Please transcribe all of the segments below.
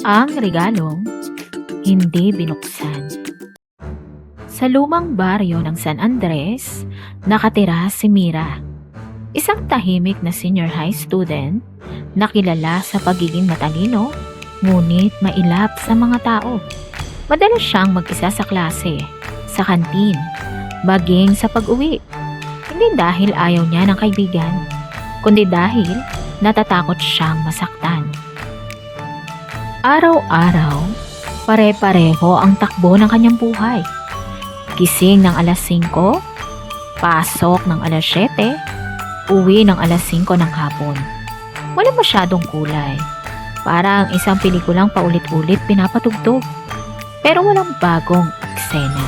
Ang regalong hindi binuksan. Sa lumang baryo ng San Andres, nakatira si Mira. Isang tahimik na senior high student na kilala sa pagiging matalino, ngunit mailap sa mga tao. Madalas siyang mag-isa sa klase, sa kantin, maging sa pag-uwi. Hindi dahil ayaw niya ng kaibigan, kundi dahil natatakot siyang masaktan. Araw-araw, pare-pareho ang takbo ng kanyang buhay. Gising ng alas 5, pasok ng alas 7, uwi ng alas 5 ng hapon. Wala masyadong kulay. Parang isang pelikulang paulit-ulit pinapatugtog. Pero walang bagong eksena.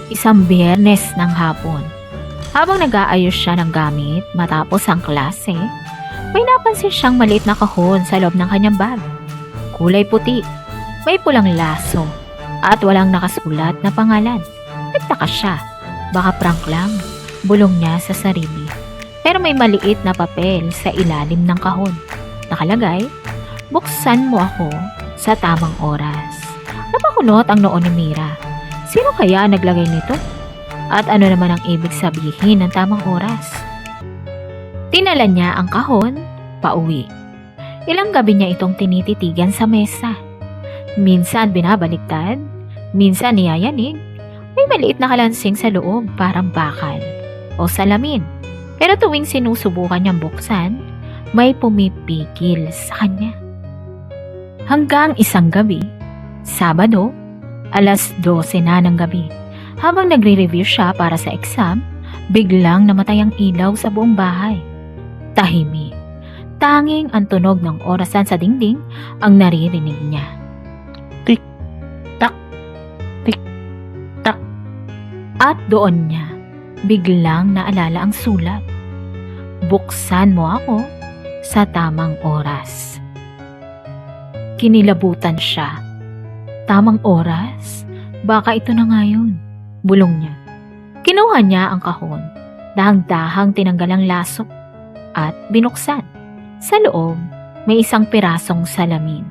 Isang Biyernes ng hapon, habang nag-aayos siya ng gamit matapos ang klase, may napansin siyang maliit na kahon sa loob ng kanyang bag. Kulay puti, may pulang laso, at walang nakasulat na pangalan. Nagtaka siya, baka prank lang, bulong niya sa sarili. Pero may maliit na papel sa ilalim ng kahon. Nakalagay, "Buksan mo ako sa tamang oras." Napakunot ang noo ni Mira. Sino kaya naglagay nito? At ano naman ang ibig sabihin ng tamang oras? Tinala niya ang kahon, pauwi. Ilang gabi niya itong tinititigan sa mesa. Minsan binabaliktad, minsan niyayanig. May maliit na kalansing sa loob, parang bakal o salamin. Pero tuwing sinusubukan niyang buksan, may pumipigil sa kanya. Hanggang isang gabi, Sabado, alas 12 na ng gabi. Habang nagre-review siya para sa exam, biglang namatay ang ilaw sa buong bahay. Tahimik. Tanging ang tunog ng orasan sa dingding ang naririnig niya. Tik, tak, tik, tak. At doon niya, biglang naalala ang sulat. Buksan mo ako sa tamang oras. Kinilabutan siya. Tamang oras? Baka ito na nga yun, bulong niya. Kinuha niya ang kahon, dahang-dahang tinanggal ang laso at binuksan. Sa loob, may isang pirasong salamin.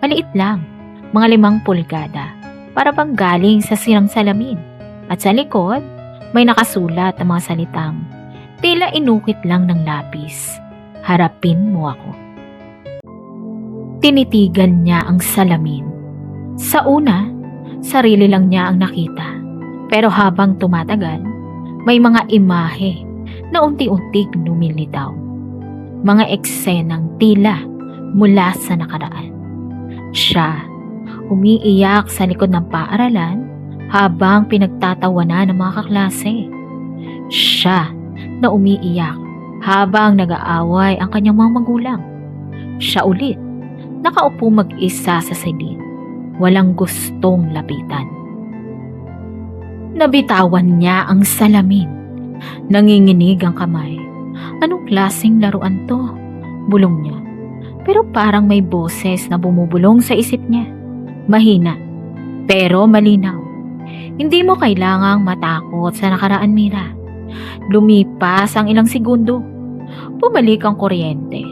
Maliit lang, mga 5 pulgada, para bang galing sa sirang salamin. At sa likod, may nakasulat na mga salitang, tila inukit lang ng lapis. Harapin mo ako. Tinitigan niya ang salamin. Sa una, sarili lang niya ang nakita. Pero habang tumatagal, may mga imahe na unti-unting lumilitaw. Mga eksenang tila mula sa nakaraan. Siya, umiiyak sa likod ng paaralan habang pinagtatawanan ng mga kaklase. Siya na umiiyak habang nag-aaway ang kanyang mga magulang. Siya ulit, nakaupo mag-isa sa silid. Walang gustong lapitan. Nabitawan niya ang salamin. Nanginginig ang kamay. Anong klaseng laruan to? Bulong niya. Pero parang may boses na bumubulong sa isip niya. Mahina, pero malinaw. Hindi mo kailangang matakot sa nakaraan, Mira. Lumipas ang ilang segundo. Bumalik ang kuryente.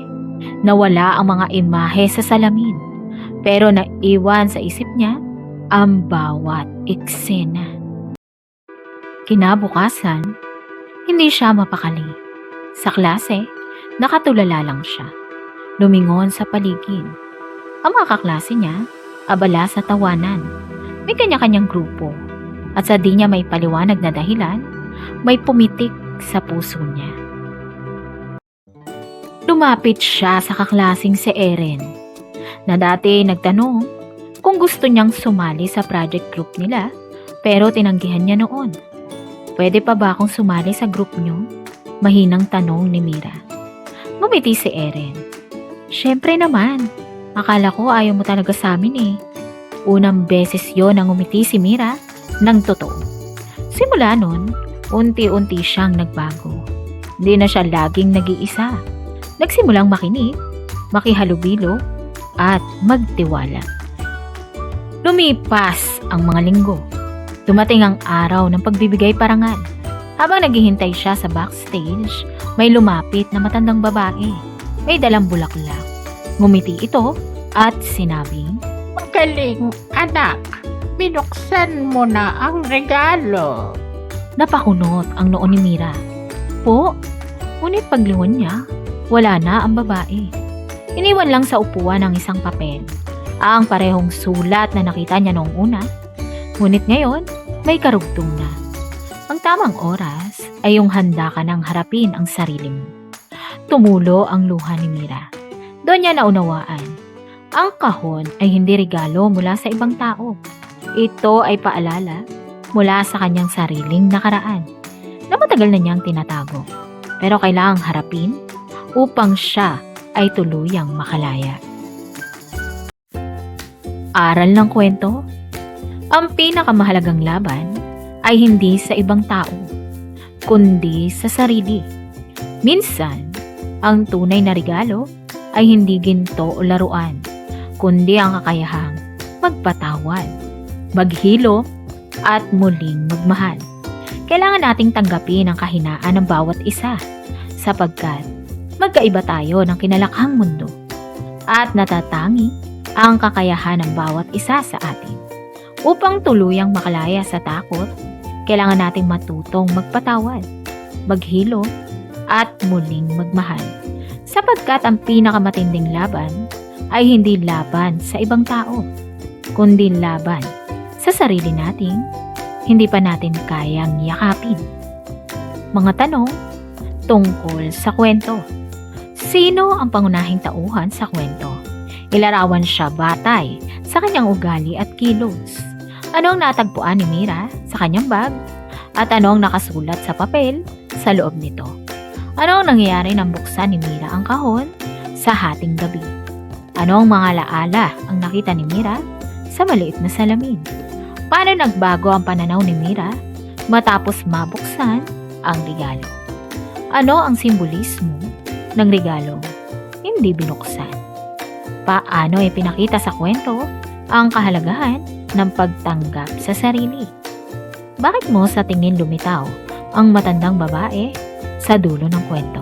Nawala ang mga imahe sa salamin. Pero naiwan sa isip niya ang bawat eksena. Kinabukasan, hindi siya mapakali. Sa klase, nakatulala lang siya. Lumingon sa paligid. Ang mga kaklase niya, abala sa tawanan. May kanya-kanyang grupo. At sa di niya may paliwanag na dahilan, may pumitik sa puso niya. Lumapit siya sa kaklaseng si Erin, na dati nagtanong kung gusto niyang sumali sa project group nila, pero tinanggihan niya noon. Pwede pa ba akong sumali sa group niyo? Mahinang tanong ni Mira. Ngumiti si Erin. Syempre naman, akala ko ayaw mo talaga sa amin eh. Unang beses yon ang ngumiti si Mira ng totoo. Simula nun, unti-unti siyang nagbago. Hindi na siya laging nag-iisa. Nagsimulang makinig, makihalubilo, at magtiwala. Lumipas ang mga linggo. Dumating ang araw ng pagbibigay parangal. Habang naghihintay siya sa backstage, may lumapit na matandang babae. May dalang bulaklak. Ngumiti ito at sinabing, Magaling, anak. Binuksan mo na ang regalo. napakunot ang noo ni Mira. Po, ngunit paglingon niya, wala na ang babae. Iniwan lang sa upuan ng isang papel, ang parehong sulat na nakita niya noong una. Ngunit ngayon, may karugtong na. Ang tamang oras ay yung handa ka nang harapin ang sarili mo. Tumulo ang luha ni Mira. Doon niya naunawaan. Ang kahon ay hindi regalo mula sa ibang tao. Ito ay paalala mula sa kanyang sariling nakaraan na matagal na niyang tinatago. Pero kailangang harapin upang siya ay tuluyang makalaya. Aral ng kwento, ang pinakamahalagang laban ay hindi sa ibang tao, kundi sa sarili. Minsan, ang tunay na regalo ay hindi ginto o laruan, kundi ang kakayahang magpatawad, maghilo, at muling magmahal. Kailangan nating tanggapin ang kahinaan ng bawat isa, sapagkat magkaiba tayo ng kinalakhang mundo at natatangi ang kakayahan ng bawat isa sa atin. Upang tuluyang makalaya sa takot, kailangan nating matutong magpatawad, maghilo, at muling magmahal. Sapagkat ang pinakamatinding laban ay hindi laban sa ibang tao, kundi laban sa sarili nating hindi pa natin kayang yakapin. Mga tanong tungkol sa kwento. Sino ang pangunahing tauhan sa kwento? Ilarawan siya batay sa kanyang ugali at kilos. Ano ang natagpuan ni Mira sa kanyang bag? At ano ang nakasulat sa papel sa loob nito? Ano ang nangyayari nang buksan ni Mira ang kahon sa hating gabi? Ano ang mga alaala ang nakita ni Mira sa maliit na salamin? Paano nagbago ang pananaw ni Mira matapos mabuksan ang regalo? Ano ang simbolismo ng regalo hindi binuksan? Paano ipinakita sa kwento ang kahalagahan ng pagtanggap sa sarili? Bakit mo sa tingin lumitaw ang matandang babae sa dulo ng kwento?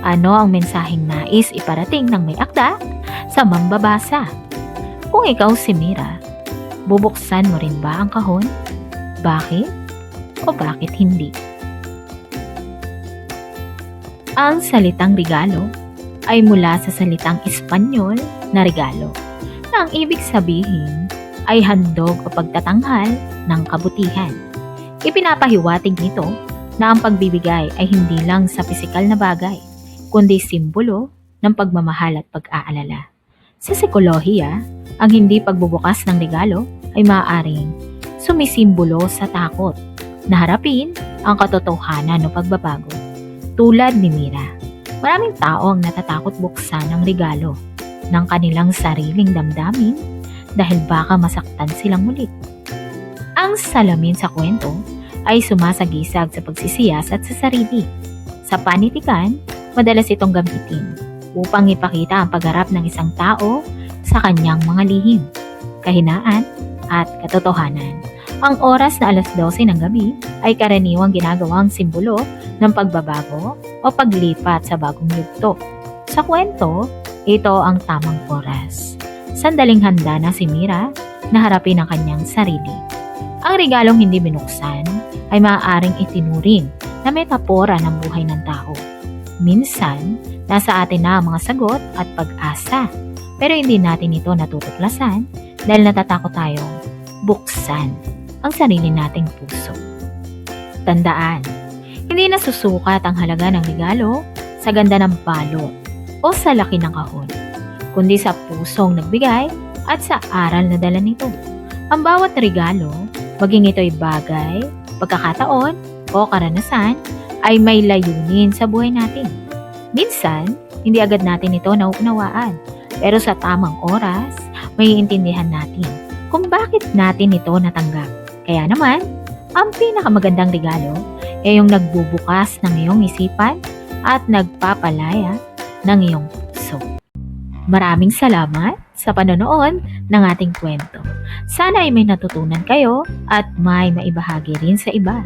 Ano ang mensaheng nais iparating ng may akda sa mambabasa? Kung ikaw si Mira, bubuksan mo rin ba ang kahon? Bakit o bakit hindi? Ang salitang regalo ay mula sa salitang Espanyol na regalo, na ang ibig sabihin ay handog o pagtatanghal ng kabutihan. Ipinapahiwatig nito na ang pagbibigay ay hindi lang sa pisikal na bagay, kundi simbolo ng pagmamahal at pag-aalala. Sa psikolohiya, ang hindi pagbubukas ng regalo ay maaaring sumisimbolo sa takot na harapin ang katotohanan o pagbabago. Tulad ni Mira, maraming tao ang natatakot buksan ang regalo ng kanilang sariling damdamin dahil baka masaktan silang mulit. Ang salamin sa kwento ay sumasagisag sa pagsisiyasat sa sarili. Sa panitikan, madalas itong gamitin upang ipakita ang pagharap ng isang tao sa kanyang mga lihim, kahinaan, at katotohanan. Ang oras na 12:00 ng gabi ay karaniwang ginagawang simbolo ng pagbabago o paglipat sa bagong yugto. Sa kwento, ito ang tamang oras. Sandaling handa na si Mira na harapin ang kanyang sarili. Ang regalong hindi binuksan ay maaaring itinuring na metapora ng buhay ng tao. Minsan, nasa atin na ang mga sagot at pag-asa, pero hindi natin ito natutuklasan dahil natatakot tayong buksan ang sarili nating puso. Tandaan, hindi nasusukat ang halaga ng regalo sa ganda ng balot o sa laki ng kahon, kundi sa pusong nagbigay at sa aral na dala nito. Ang bawat regalo, maging ito'y bagay, pagkakataon o karanasan, ay may layunin sa buhay natin. Minsan, hindi agad natin ito nauunawaan, pero sa tamang oras, may intindihan natin kung bakit natin ito natanggap. Kaya naman, ang pinakamagandang regalo ay yung nagbubukas ng iyong isipan at nagpapalaya ng iyong puso. Maraming salamat sa panonood ng ating kwento. Sana ay may natutunan kayo at may maibahagi rin sa iba.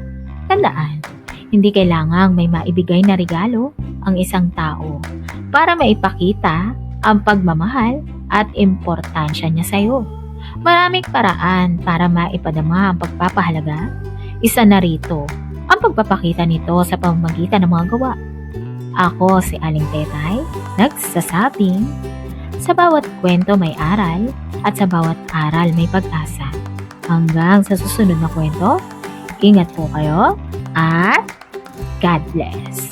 Tandaan, hindi kailangang may maibigay na regalo ang isang tao para maipakita ang pagmamahal at importansya niya sa iyo. Maraming paraan para maipadama ang pagpapahalaga. Isa na rito ang pagpapakita nito sa pamamagitan ng mga gawa. Ako si Aling Tetay, nagsasabing, sa bawat kwento may aral at sa bawat aral may pag-asa. Hanggang sa susunod na kwento, ingat po kayo at God bless.